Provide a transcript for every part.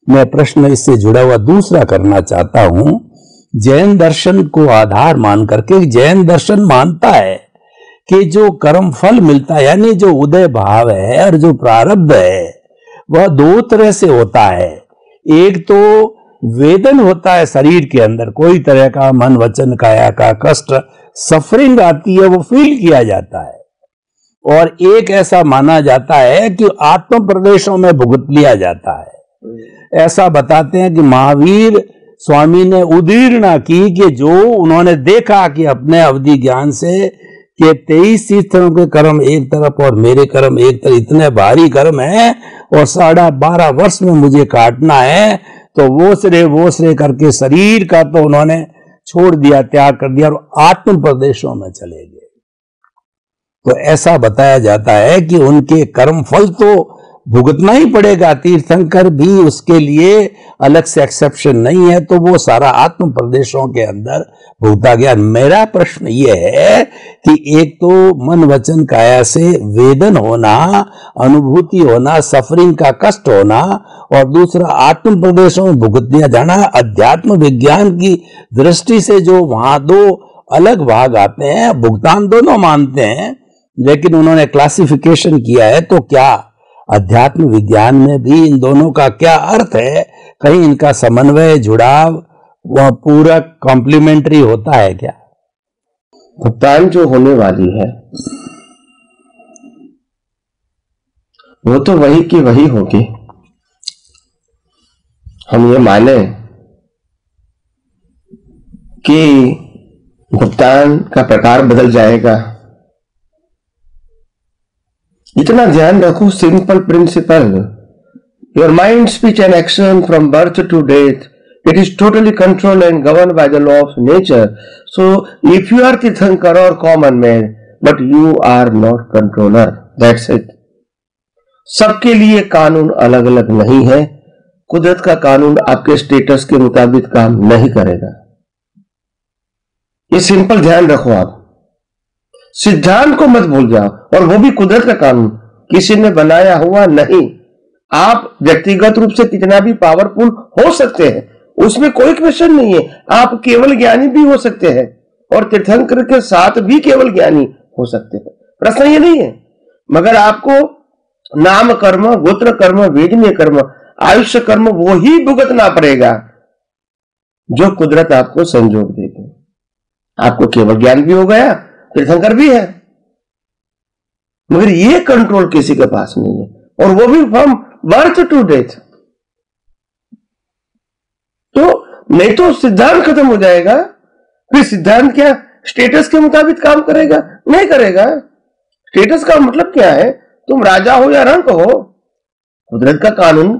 मैं प्रश्न इससे जुड़ा हुआ दूसरा करना चाहता हूं। जैन दर्शन को आधार मान करके जैन दर्शन मानता है कि जो कर्म फल मिलता है, यानी जो उदय भाव है और जो प्रारब्ध है, वह दो तरह से होता है। एक तो वेदन होता है शरीर के अंदर, कोई तरह का मन वचन काया का कष्ट सफरिंग आती है, वो फील किया जाता है। और एक ऐसा माना जाता है कि आत्म प्रदेशों में भुगत लिया जाता है। ऐसा बताते हैं कि महावीर स्वामी ने उदीर्णा की कि जो उन्होंने देखा कि अपने अवधि ज्ञान से कि 23 तीर्थों के कर्म एक तरफ और मेरे कर्म एक तरफ, इतने भारी कर्म है और 12.5 वर्ष में मुझे काटना है, तो वो श्रे करके शरीर का तो उन्होंने छोड़ दिया, त्याग कर दिया और आत्म प्रदेशों में चले गए। तो ऐसा बताया जाता है कि उनके कर्म फल तो भुगतना ही पड़ेगा, तीर्थंकर भी उसके लिए अलग से एक्सेप्शन नहीं है, तो वो सारा आत्म प्रदेशों के अंदर भुगता गया। मेरा प्रश्न ये है कि एक तो मन वचन काया से वेदन होना, अनुभूति होना, सफरिंग का कष्ट होना, और दूसरा आत्म प्रदेशों में भुगत दिया जाना। अध्यात्म विज्ञान की दृष्टि से जो वहां दो अलग भाग आते हैं, भुगतान दोनों मानते हैं, लेकिन उन्होंने क्लासिफिकेशन किया है। तो क्या अध्यात्म विज्ञान में भी इन दोनों का क्या अर्थ है? कहीं इनका समन्वय, जुड़ाव, वह पूरक, कॉम्प्लीमेंट्री होता है क्या? भुगतान जो होने वाली है वो तो वही की वही होगी। हम ये माने कि भुगतान का प्रकार बदल जाएगा, इतना ध्यान रखो। Simple principle, your mind, speech and action from birth to death, it is totally controlled and governed by the law of nature. So if you are Tirthankar or common man, but you are not controller, that's it. सबके लिए कानून अलग अलग नहीं है। कुदरत का कानून आपके स्टेटस के मुताबिक काम नहीं करेगा। ये सिंपल ध्यान रखो। आप सिद्धांत को मत भूल जाओ, और वो भी कुदरत का कानून, किसी ने बनाया हुआ नहीं। आप व्यक्तिगत रूप से कितना भी पावरफुल हो सकते हैं, उसमें कोई क्वेश्चन नहीं है। आप केवल ज्ञानी भी हो सकते हैं और तीर्थंकर के साथ भी केवल ज्ञानी हो सकते हैं, प्रश्न ये नहीं है। मगर आपको नाम कर्म, गोत्र कर्म, वेदनीय कर्म, आयुष्य कर्म वो ही भुगतना पड़ेगा जो कुदरत आपको संजोग देगी। आपको केवल ज्ञान भी हो गया, तीर्थंकर भी है, मगर ये कंट्रोल किसी के पास नहीं है, और वो भी फ्रॉम बर्थ टू डेथ। तो नहीं तो सिद्धांत खत्म हो जाएगा। फिर सिद्धांत क्या स्टेटस के मुताबिक काम करेगा? नहीं करेगा। स्टेटस का मतलब क्या है? तुम राजा हो या रंक हो, कुदरत का कानून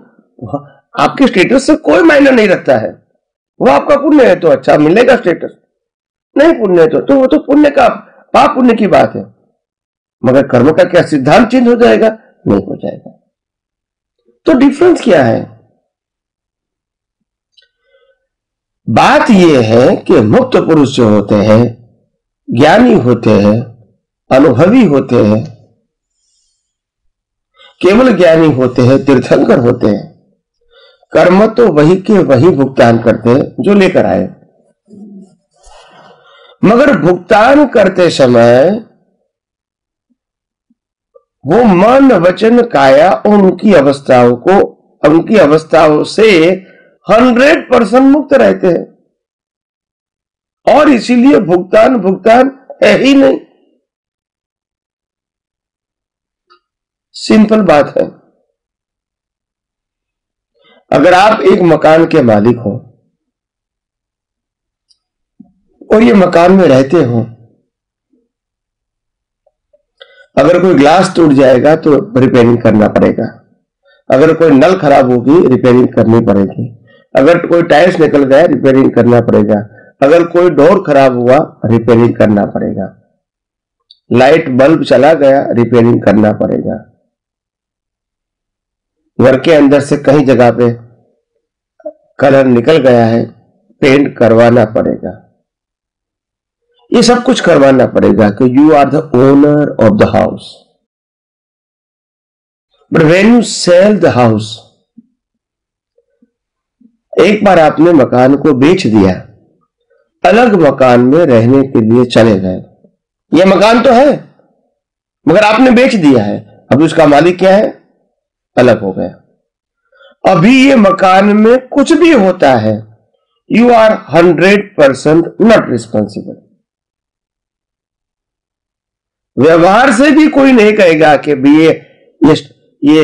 आपके स्टेटस से कोई मायने नहीं रखता है। वो आपका पुण्य है तो अच्छा मिलेगा स्टेटस, नहीं पुण्य है तो वो तो पुण्य का पाप पुण्य की बात है। मगर कर्म का क्या सिद्धांत चेंज हो जाएगा? नहीं हो जाएगा। तो डिफरेंस क्या है? बात यह है कि मुक्त पुरुष जो होते हैं, ज्ञानी होते हैं, अनुभवी होते हैं, केवल ज्ञानी होते हैं, तीर्थंकर होते हैं, कर्म तो वही के वही भुगतान करते हैं जो लेकर आए। मगर भुगतान करते समय वो मन वचन काया उनकी अवस्थाओं से 100% मुक्त रहते हैं, और इसीलिए भुगतान है ही नहीं। सिंपल बात है। अगर आप एक मकान के मालिक हो और ये मकान में रहते हो, अगर कोई ग्लास टूट जाएगा तो रिपेयरिंग करना पड़ेगा, अगर कोई नल खराब होगी रिपेयरिंग करनी पड़ेगी, अगर कोई टाइल्स निकल गया रिपेयरिंग करना पड़ेगा, अगर कोई डोर खराब हुआ रिपेयरिंग करना पड़ेगा, लाइट बल्ब चला गया रिपेयरिंग करना पड़ेगा, घर के अंदर से कहीं जगह पे कलर निकल गया है पेंट करवाना पड़ेगा। ये सब कुछ करवाना पड़ेगा कि you are the owner of the house. But when you sell the house, एक बार आपने मकान को बेच दिया, अलग मकान में रहने के लिए चले गए। यह मकान तो है मगर आपने बेच दिया है, अभी उसका मालिक क्या है? अलग हो गया। अभी ये मकान में कुछ भी होता है, यू आर 100% नॉट रिस्पॉन्सिबल। व्यवहार से भी कोई नहीं कहेगा कि भी ये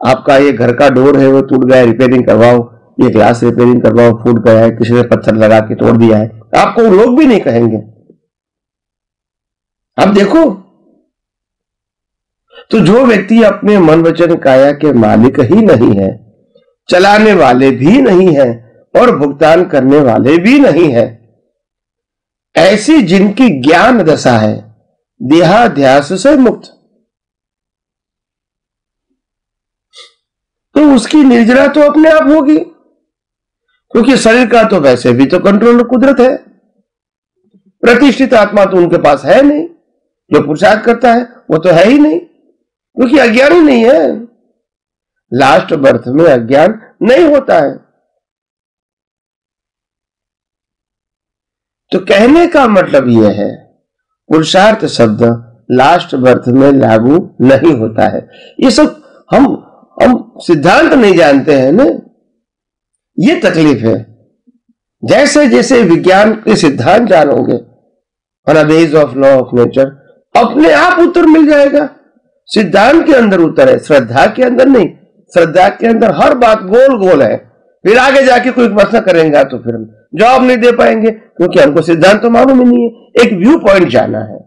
आपका ये घर का डोर है वो टूट गया, रिपेयरिंग करवाओ, ये ग्लास रिपेयरिंग करवाओ, फूट गया है, किसी ने पत्थर लगा के तोड़ दिया है, आपको लोग भी नहीं कहेंगे। आप देखो, तो जो व्यक्ति अपने मन वचन काया के मालिक ही नहीं है, चलाने वाले भी नहीं है और भुगतान करने वाले भी नहीं है, ऐसी जिनकी ज्ञान दशा है, देहाध्यास से मुक्त, तो उसकी निर्जरा तो अपने आप होगी, क्योंकि शरीर का तो वैसे भी तो कंट्रोल कुदरत है। प्रतिष्ठित आत्मा तो उनके पास है नहीं, जो पुरुषार्थ करता है वो तो है ही नहीं, क्योंकि अज्ञान ही नहीं है। लास्ट बर्थ में अज्ञान नहीं होता है। तो कहने का मतलब यह है, पुरुषार्थ शब्द लास्ट बर्थ में लागू नहीं होता है। ये सब हम सिद्धांत नहीं जानते हैं ना, ये तकलीफ है। जैसे जैसे विज्ञान के सिद्धांत जानोगे, on the base of law of nature, अपने आप उत्तर मिल जाएगा। सिद्धांत के अंदर उत्तर है, श्रद्धा के अंदर नहीं। श्रद्धा के अंदर हर बात गोल गोल है, फिर आगे जाके कोई प्रश्न करेंगे तो फिर हम जवाब नहीं दे पाएंगे, क्योंकि हमको सिद्धांत तो मालूम ही नहीं है। एक व्यू पॉइंट जाना है,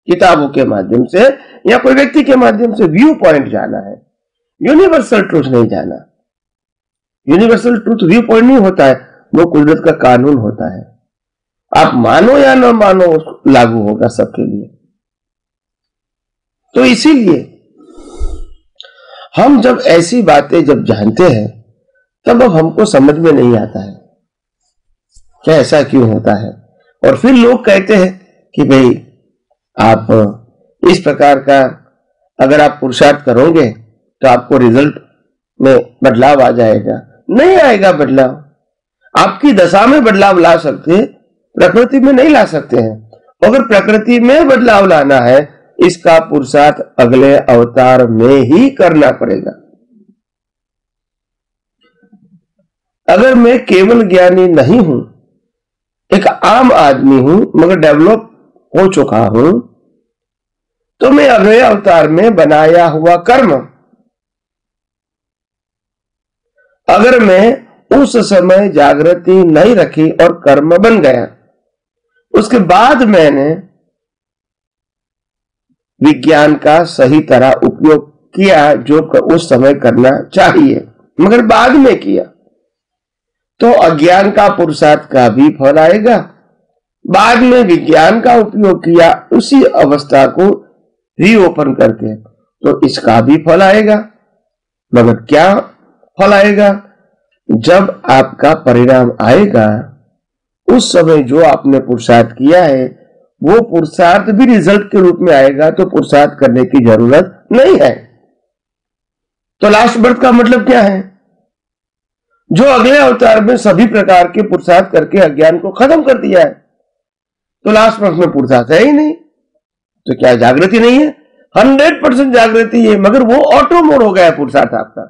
किताबों के माध्यम से या कोई व्यक्ति के माध्यम से व्यू पॉइंट जाना है, यूनिवर्सल ट्रूथ नहीं जाना। यूनिवर्सल ट्रूथ व्यू पॉइंट नहीं होता है, वो कुदरत का कानून होता है। आप मानो या न मानो, लागू होगा सबके लिए। तो इसीलिए हम जब ऐसी बातें जब जानते हैं, तब अब हमको समझ में नहीं आता है क्या ऐसा क्यों होता है। और फिर लोग कहते हैं कि भाई आप इस प्रकार का अगर आप पुरुषार्थ करोगे तो आपको रिजल्ट में बदलाव आ जाएगा। नहीं आएगा बदलाव। आपकी दशा में बदलाव ला सकते हैं, प्रकृति में नहीं ला सकते हैं। अगर प्रकृति में बदलाव लाना है, इसका पुरुषार्थ अगले अवतार में ही करना पड़ेगा। अगर मैं केवल ज्ञानी नहीं हूं, एक आम आदमी हूं मगर डेवलप हो चुका हूं, तो मैं अगले अवतार में बनाया हुआ कर्म, अगर मैं उस समय जागृति नहीं रखी और कर्म बन गया, उसके बाद मैंने विज्ञान का सही तरह उपयोग किया जो उस समय करना चाहिए मगर बाद में किया, तो अज्ञान का पुरुषार्थ का भी फल आएगा। बाद में विज्ञान का उपयोग किया उसी अवस्था को रीओपन करके, तो इसका भी फल आएगा। मगर क्या फल आएगा? जब आपका परिणाम आएगा, उस समय जो आपने पुरुषार्थ किया है वो पुरुषार्थ भी रिजल्ट के रूप में आएगा, तो पुरुषार्थ करने की जरूरत नहीं है। तो लास्ट बर्थ का मतलब क्या है? जो अगले अवतार में सभी प्रकार के पुरुषार्थ करके अज्ञान को खत्म कर दिया है, तो लास्ट बर्थ में पुरुषार्थ है ही नहीं। तो क्या जागृति नहीं है? 100% जागृति है, मगर वो ऑटो मोड हो गया है पुरुषार्थ आपका।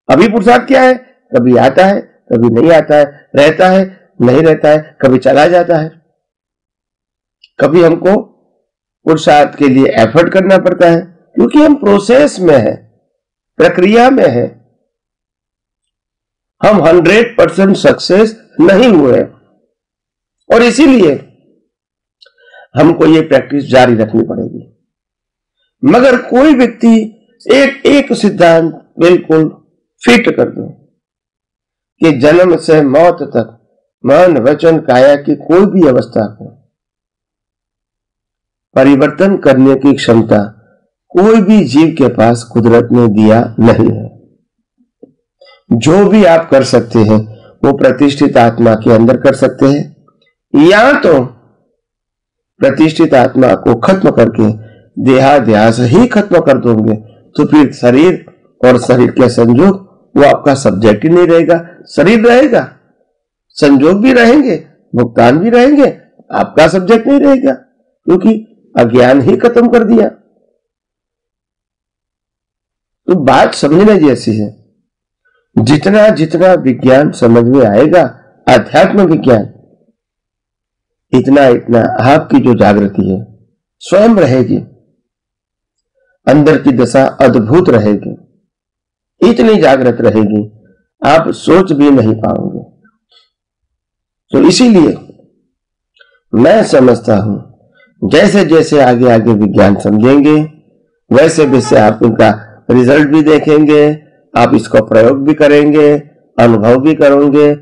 अभी पुरुषार्थ क्या है? कभी आता है, कभी नहीं आता है, रहता है, नहीं रहता है, कभी चला जाता है। कभी हमको पुरुषार्थ के लिए एफर्ट करना पड़ता है, क्योंकि हम प्रोसेस में है, प्रक्रिया में है। हम 100% सक्सेस नहीं हुए, और इसीलिए हमको ये प्रैक्टिस जारी रखनी पड़ेगी। मगर कोई व्यक्ति एक सिद्धांत बिल्कुल फिट कर दो कि जन्म से मौत तक मन वचन काया की कोई भी अवस्था को परिवर्तन करने की क्षमता कोई भी जीव के पास कुदरत ने दिया नहीं है। जो भी आप कर सकते हैं वो प्रतिष्ठित आत्मा के अंदर कर सकते हैं, या तो प्रतिष्ठित आत्मा को खत्म करके देहाध्यास ही खत्म कर दोगे, तो फिर शरीर और शरीर के संयोग वो आपका सब्जेक्ट ही नहीं रहेगा, शरीर रहेगा संजोग भी रहेंगे, भुगतान भी रहेंगे, आपका सब्जेक्ट नहीं रहेगा, क्योंकि अज्ञान ही खत्म कर दिया। तो बात समझने जैसी है। जितना जितना विज्ञान समझ में आएगा, अध्यात्म विज्ञान, इतना इतना आपकी जो जागृति है स्वयं रहेगी, अंदर की दशा अद्भुत रहेगी, इतनी जागृत रहेगी आप सोच भी नहीं पाओगे। तो इसीलिए मैं समझता हूं जैसे जैसे आगे आगे विज्ञान समझेंगे वैसे वैसे आप इनका रिजल्ट भी देखेंगे, आप इसको प्रयोग भी करेंगे, अनुभव भी करोगे,